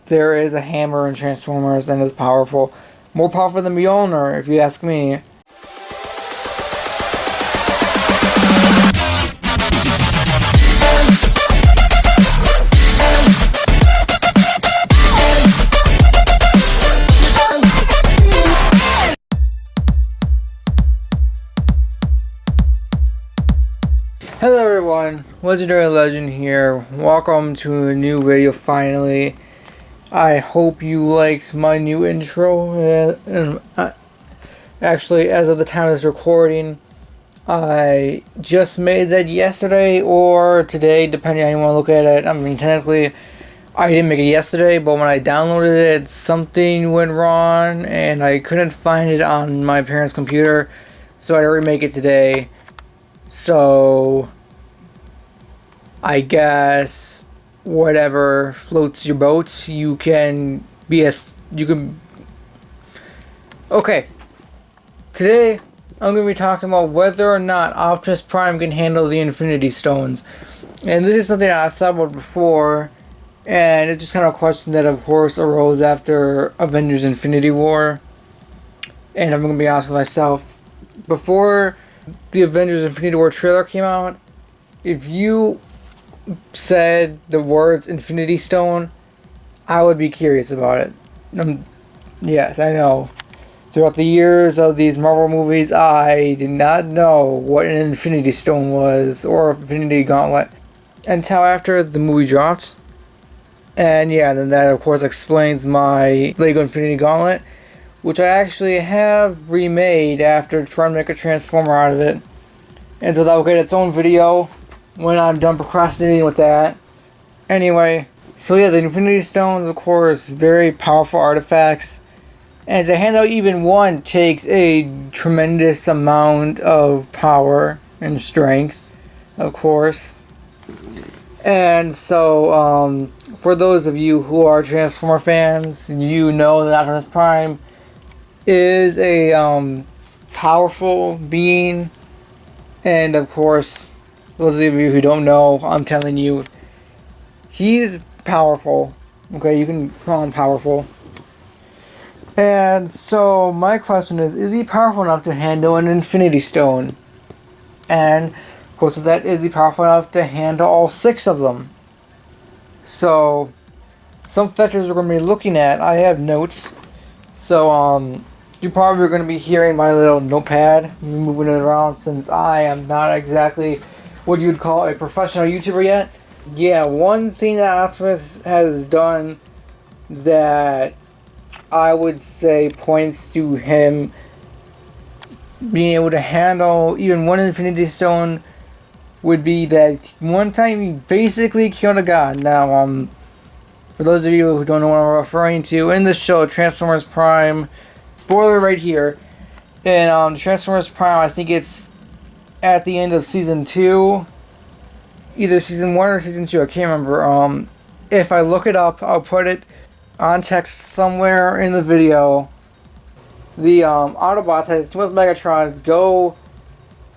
there is a hammer in Transformers and it's powerful. More powerful than Mjolnir, if you ask me. Hello everyone, Legendary Legend here. Welcome to a new video finally. I hope you liked my new intro. Actually, as of the time of this recording, I just made that yesterday or today, depending on how you want to look at it. I mean, technically, I didn't make it yesterday, but when I downloaded it, something went wrong and I couldn't find it on my parents' computer, so I had to remake it today. So I guess whatever floats your boat, you can okay. Today I'm going to be talking about whether or not Optimus Prime can handle the Infinity Stones. And this is something I've thought about before, and it's just kind of a question that of course arose after Avengers Infinity War. And I'm going to be honest with myself, before the Avengers Infinity War trailer came out, if you said the words Infinity Stone, I would be curious about it. Yes, I know. Throughout the years of these Marvel movies, I did not know what an Infinity Stone was, or Infinity Gauntlet, until after the movie dropped. And yeah, then that of course explains my Lego Infinity Gauntlet, which I actually have remade after trying to make a Transformer out of it. And so that will get its own video when I'm done procrastinating with that. Anyway, so yeah, the Infinity Stones, of course, very powerful artifacts. And to handle even one takes a tremendous amount of power and strength, of course. And so, for those of you who are Transformer fans, you know that Optimus Prime is a powerful being. And of course, those of you who don't know, I'm telling you, he's powerful. Okay, you can call him powerful. And so my question is he powerful enough to handle an Infinity Stone? And of course, with that, is he powerful enough to handle all 6 of them? So some factors we're going to be looking at, I have notes. So you're probably going to be hearing my little notepad, moving it around, since I am not exactly what you'd call a professional YouTuber yet. Yeah, one thing that Optimus has done that I would say points to him being able to handle even one Infinity Stone would be that one time he basically killed a god. Now, for those of you who don't know what I'm referring to, in the show Transformers Prime, spoiler right here, in Transformers Prime, I think it's at the end of Season 2, either Season 1 or Season 2, I can't remember. If I look it up, I'll put it on text somewhere in the video. The Autobots had with Megatron go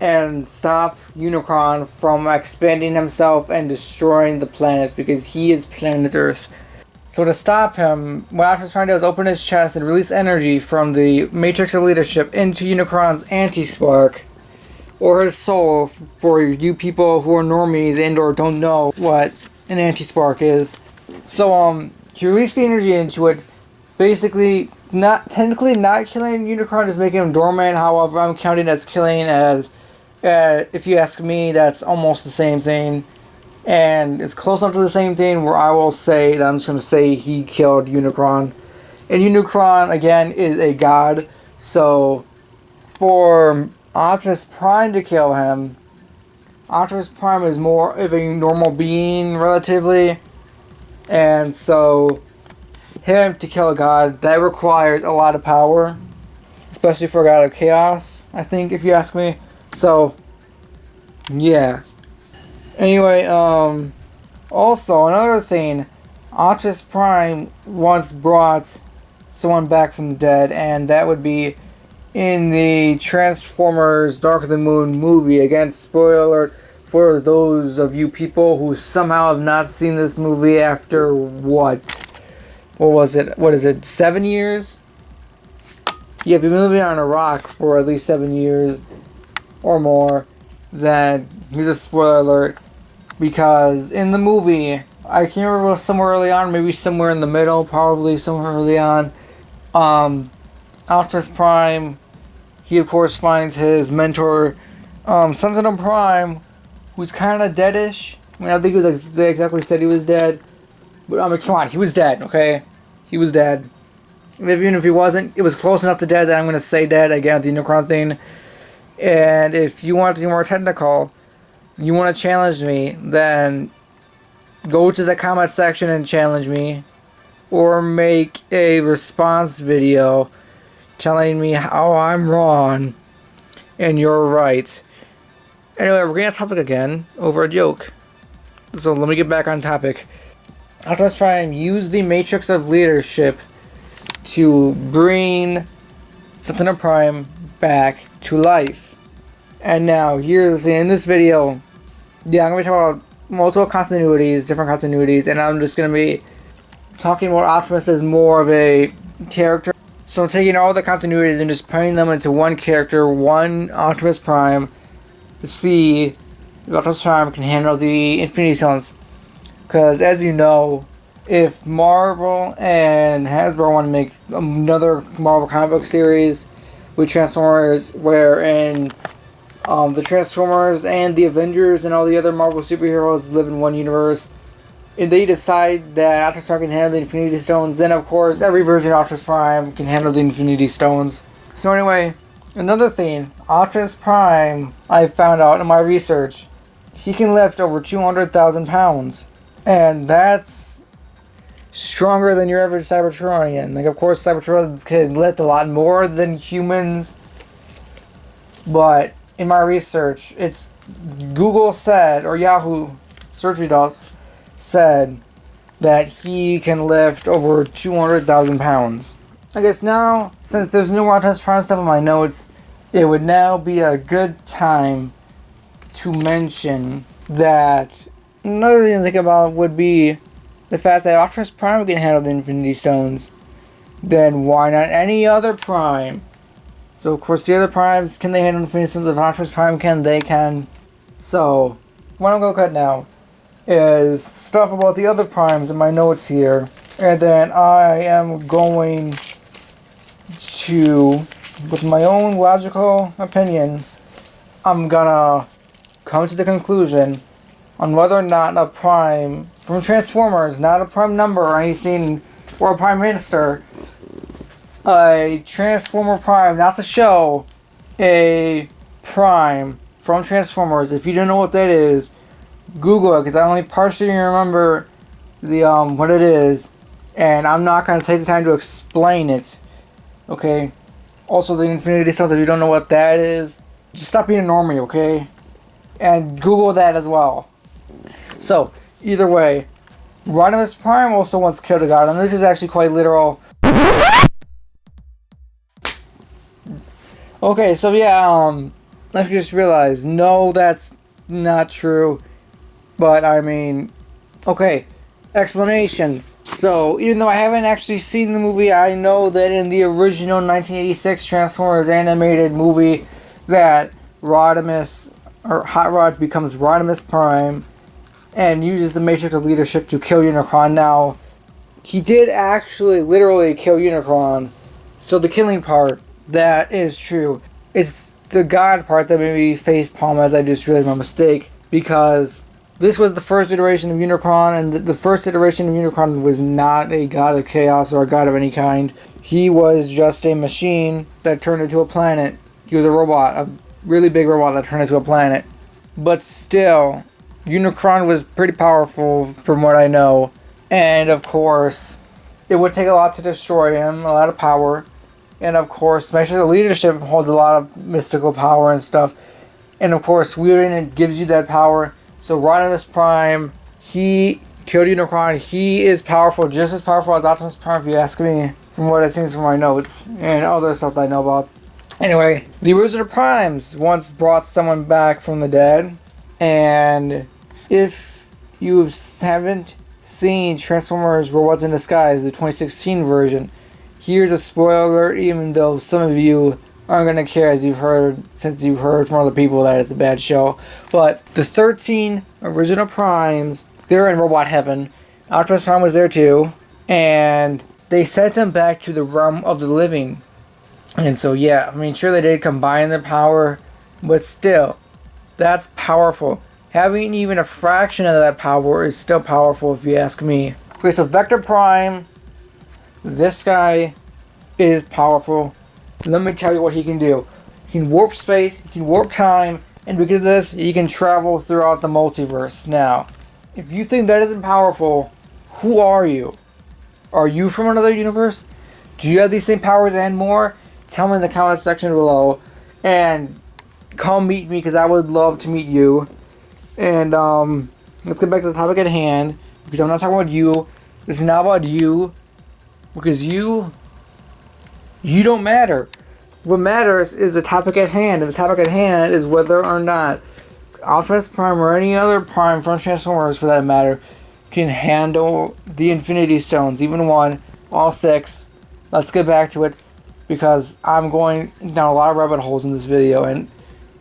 and stop Unicron from expanding himself and destroying the planet, because he is planet Earth. So to stop him, what Optimus Prime did was open his chest and release energy from the Matrix of Leadership into Unicron's anti-spark, or his soul, for you people who are normies and or don't know what an anti-spark is. So he released the energy into it, basically technically not killing Unicron, just making him dormant. However, I'm counting as killing, as if you ask me, that's almost the same thing. And it's close enough to the same thing where I will say that I'm just going to say he killed Unicron. And Unicron, again, is a god. So for Optimus Prime to kill him, Optimus Prime is more of a normal being, relatively. And so him to kill a god, that requires a lot of power. Especially for a god of chaos, I think, if you ask me. So, yeah. Anyway, also, another thing, Optimus Prime once brought someone back from the dead, and that would be in the Transformers Dark of the Moon movie. Again, spoiler alert for those of you people who somehow have not seen this movie after, what, what was it? What is it? 7 years? Yeah, if you've been living on a rock for at least 7 years or more, then here's a spoiler alert. Because in the movie, I can't remember if it was somewhere early on, maybe somewhere in the middle, probably somewhere early on. Optimus Prime, he of course finds his mentor, Sentinel Prime, who's kind of deadish. I mean, I don't think they exactly said he was dead, but I mean, come on, he was dead, okay? He was dead. Even if he wasn't, it was close enough to dead that I'm going to say dead again, the Unicron thing. And if you want to be more technical, you want to challenge me, then go to the comment section and challenge me, or make a response video telling me how I'm wrong and you're right. Anyway, we're getting off topic again over a joke. So let me get back on topic. Optimus Prime used the Matrix of Leadership to bring Sentinel Prime back to life. And now, here's the thing. In this video, yeah, I'm going to be talking about multiple continuities, different continuities, and I'm just going to be talking about Optimus as more of a character. So I'm taking all the continuities and just putting them into one character, one Optimus Prime, to see if Optimus Prime can handle the Infinity Stones. Because, as you know, if Marvel and Hasbro want to make another Marvel comic book series with Transformers, wherein the Transformers and the Avengers and all the other Marvel superheroes live in one universe, and they decide that Optimus Prime can handle the Infinity Stones, then of course every version of Optimus Prime can handle the Infinity Stones. So anyway, another thing, Optimus Prime, I found out in my research, he can lift over 200,000 pounds. And that's stronger than your average Cybertronian. Like, of course, Cybertronians can lift a lot more than humans. But in my research, it's Google said, or Yahoo search results said, that he can lift over 200,000 pounds. I guess now, since there's no more Optimus Prime stuff in my notes, it would now be a good time to mention that another thing to think about would be the fact that Optimus Prime can handle the Infinity Stones. Then why not any other Prime? So of course the other Primes, can they handle Infinity Stones? If Optimus Prime can, they can. So what I'm going to cut now is stuff about the other Primes in my notes here. And then I am going to, with my own logical opinion, I'm gonna come to the conclusion on whether or not a Prime from Transformers, not a Prime number or anything, or a Prime Minister, a Transformer Prime, not the show, a Prime from Transformers. If you don't know what that is, Google it, because I only partially remember the what it is, and I'm not going to take the time to explain it. Okay? Also, the Infinity Stones, if you don't know what that is, just stop being a normie, okay? And Google that as well. So, either way, Rodimus Prime also wants to kill the god, and this is actually quite literal. Okay, so yeah, I just realized, no, that's not true. But, I mean, okay, explanation. So, even though I haven't actually seen the movie, I know that in the original 1986 Transformers animated movie, that Rodimus, or Hot Rod, becomes Rodimus Prime and uses the Matrix of Leadership to kill Unicron. Now, he did actually literally kill Unicron, so the killing part, that is true. It's the God part that made me facepalm as I just realized my mistake, because this was the first iteration of Unicron, and the first iteration of Unicron was not a god of chaos or a god of any kind. He was just a machine that turned into a planet. He was a robot, a really big robot that turned into a planet. But still, Unicron was pretty powerful from what I know. And of course, it would take a lot to destroy him, a lot of power. And of course, Matrix of Leadership holds a lot of mystical power and stuff. And of course, wielding it gives you that power. So Rodimus Prime, he killed Unicron. He is powerful, just as powerful as Optimus Prime, if you ask me, from what it seems from my notes and other stuff that I know about. Anyway, the original Primes once brought someone back from the dead, and if you haven't seen Transformers Robots in Disguise, the 2016 version. Here's a spoiler alert, even though some of you aren't going to care since you've heard from other people that it's a bad show. But the 13 original Primes, they're in robot heaven. Optimus Prime was there too. And they sent them back to the realm of the living. And so yeah, I mean, sure they did combine their power, but still, that's powerful. Having even a fraction of that power is still powerful if you ask me. Okay, so Vector Prime, this guy is powerful. Let me tell you what he can do. He can warp space, he can warp time, and because of this, he can travel throughout the multiverse. Now, if you think that isn't powerful, who are you? Are you from another universe? Do you have these same powers and more? Tell me in the comment section below. And come meet me because I would love to meet you. And let's get back to the topic at hand. Because I'm not talking about you. This is not about you. Because you don't matter. What matters is the topic at hand. And the topic at hand is whether or not Optimus Prime or any other Prime from Transformers for that matter can handle the Infinity Stones. Even one, all 6. Let's get back to it. Because I'm going down a lot of rabbit holes in this video. And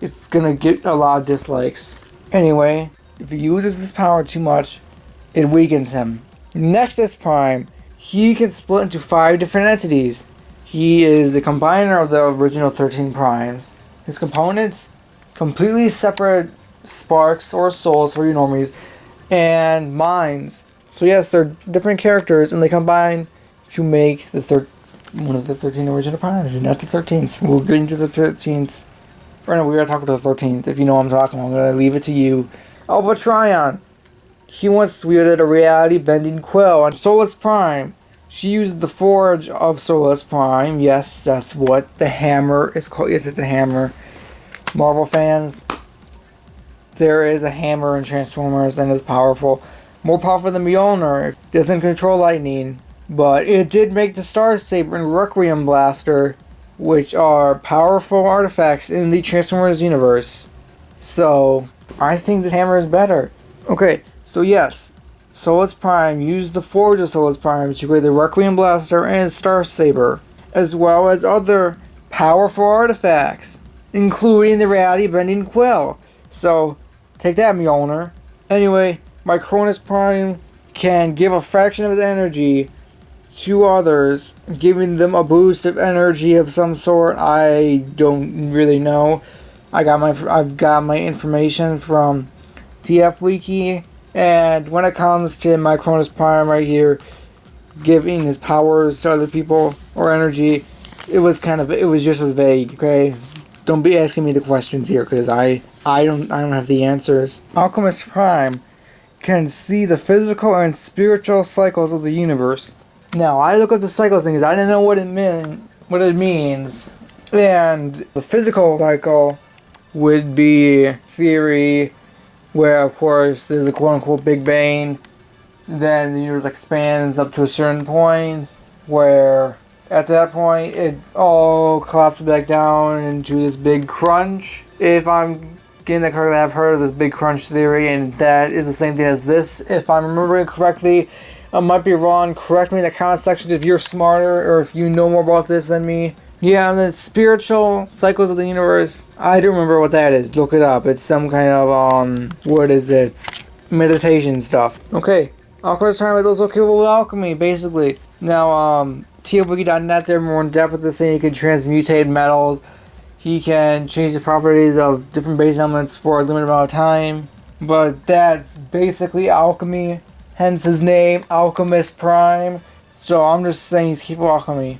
it's going to get a lot of dislikes. Anyway, if he uses this power too much, it weakens him. Nexus Prime. He can split into 5 different entities. He is the combiner of the original 13 Primes. His components, completely separate sparks or souls for you normies, and minds. So yes, they're different characters, and they combine to make the one of the 13 original Primes, and not the 13th. We'll get into the 13th. Right now, we're going to talk about the 13th. If you know what I'm talking about, I'm going to leave it to you. Alpha Trion. He once wielded a reality-bending quill on Solus Prime. She used the forge of Solus Prime. Yes, that's what the hammer is called. Yes, it's a hammer. Marvel fans, there is a hammer in Transformers and it's powerful. More powerful than Mjolnir. It doesn't control lightning. But it did make the Star Saber and Requiem Blaster, which are powerful artifacts in the Transformers universe. So, I think this hammer is better. Okay, so yes, Solus Prime used the forge of Solus Prime to create the Requiem Blaster and Star Saber, as well as other powerful artifacts, including the reality-bending quill. So, take that, Mjolnir. Anyway, Micronus Prime can give a fraction of his energy to others, giving them a boost of energy of some sort. I don't really know. I've got my information from TF Wiki, and when it comes to Micronus Prime right here giving his powers to other people or energy, it was just as vague. Okay, don't be asking me the questions here because I don't have the answers. Alchemist Prime can see the physical and spiritual cycles of the universe. Now, I look at the cycles thing because I didn't know what it means. And the physical cycle would be theory, where of course there's a quote-unquote Big Bang. Then the universe expands up to a certain point, where at that point it all collapses back down into this big crunch. If I'm getting that correctly, I've heard of this big crunch theory, and that is the same thing as this, if I'm remembering correctly. I might be wrong. Correct me in the comment section if you're smarter or if you know more about this than me. Yeah, and then spiritual cycles of the universe. I don't remember what that is. Look it up. It's some kind of, what is it? Meditation stuff. Okay. Alchemist Prime is also capable of alchemy, basically. Now, TFWiki.net, they're more in depth with this thing. He can transmutate metals. He can change the properties of different base elements for a limited amount of time. But that's basically alchemy. Hence his name, Alchemist Prime. So I'm just saying he's capable of alchemy.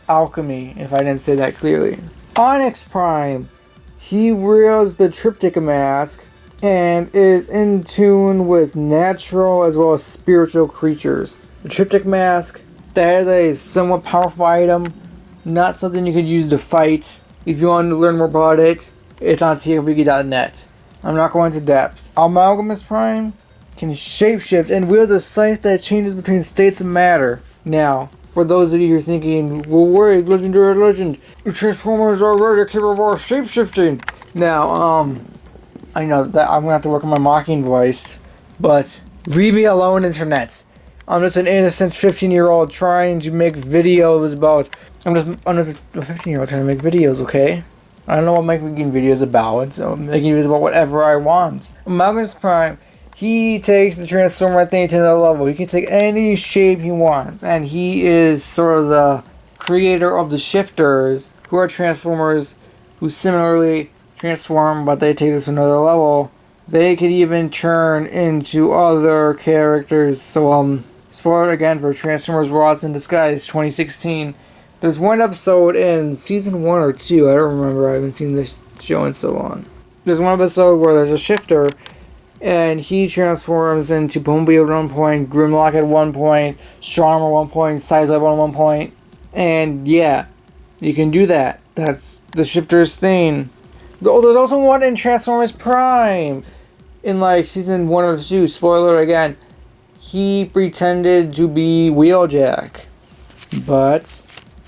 Alchemy, if I didn't say that clearly. Onyx Prime. He wields the Triptych Mask and is in tune with natural as well as spiritual creatures. The Triptych Mask, that is a somewhat powerful item. Not something you could use to fight. If you want to learn more about it, it's on tfwiki.net. I'm not going into depth. Amalgamous Prime can shapeshift and wields a scythe that changes between states of matter. Now, for those of you who are thinking, well wait, legendary legend, Transformers are already capable of shapeshifting. Now, I know that I'm going to have to work on my mocking voice, but Leave me alone, internet. I'm just an innocent 15-year-old trying to make videos about... I'm just a 15-year-old trying to make videos, okay? I don't know what I'm making videos about, so I'm making videos about whatever I want. Optimus Prime, he takes the Transformer thing to another level. He can take any shape he wants, and he is sort of the creator of the Shifters, who are Transformers who similarly transform, but they take this to another level. They could even turn into other characters. So, spoiler again for Transformers Robots in Disguise 2016. There's one episode in season 1 or 2, I don't remember, I haven't seen this show in so long. There's one episode where there's a shifter, and he transforms into Bumblebee at one point, Grimlock at one point, Storm at one point, Sideswipe at one point, and yeah, you can do that. That's the shifter's thing. Oh, there's also one in Transformers Prime! In like season 1 or 2, spoiler again, he pretended to be Wheeljack. But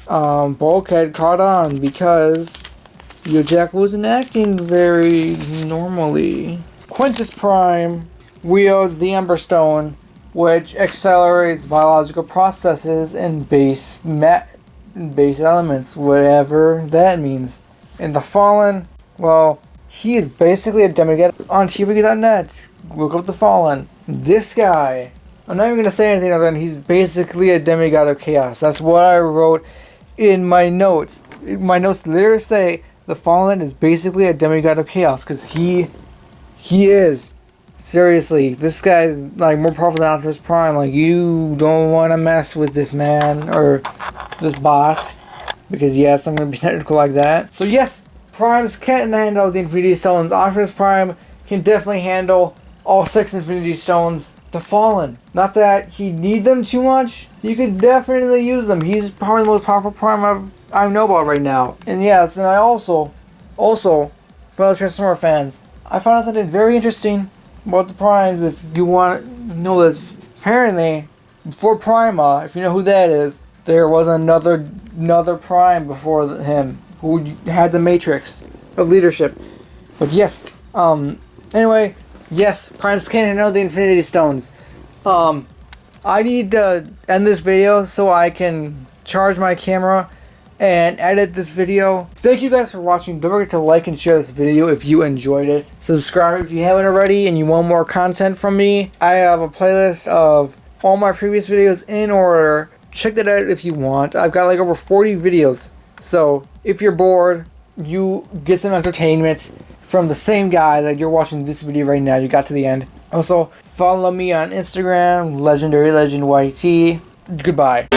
Bulkhead caught on because Wheeljack wasn't acting very normally. Quintus Prime wields the Ember Stone, which accelerates biological processes in base elements, whatever that means. And the Fallen, well, he is basically a demigod. On tvwiki.net, look up the Fallen. This guy, I'm not even going to say anything other than he's basically a demigod of chaos. That's what I wrote in my notes. My notes literally say the Fallen is basically a demigod of chaos, because he is. Seriously, this guy's like more powerful than Optimus Prime. Like, you don't want to mess with this man or this bot, because yes, I'm going to be technical like that. So yes, Primes can't handle the Infinity Stones. Optimus Prime can definitely handle all 6 Infinity Stones. The Fallen, not that he need them too much, you could definitely use them. He's probably the most powerful Prime I know about right now. And yes, and I also, for other Transformer fans, I found out something very interesting about the Primes. If you want to know this, apparently, before Prima, if you know who that is, there was another Prime before him who had the Matrix of leadership. But yes, anyway, yes, Primes can handle the Infinity Stones. I need to end this video so I can charge my camera and edit this video. Thank you guys for watching. Don't forget to like and share this video if you enjoyed it. Subscribe if you haven't already and you want more content from me. I have a playlist of all my previous videos in order. Check that out if you want. I've got like over 40 videos. So if you're bored, you get some entertainment from the same guy that you're watching this video right now. You got to the end. Also, follow me on Instagram, Legendary Legend YT. Goodbye.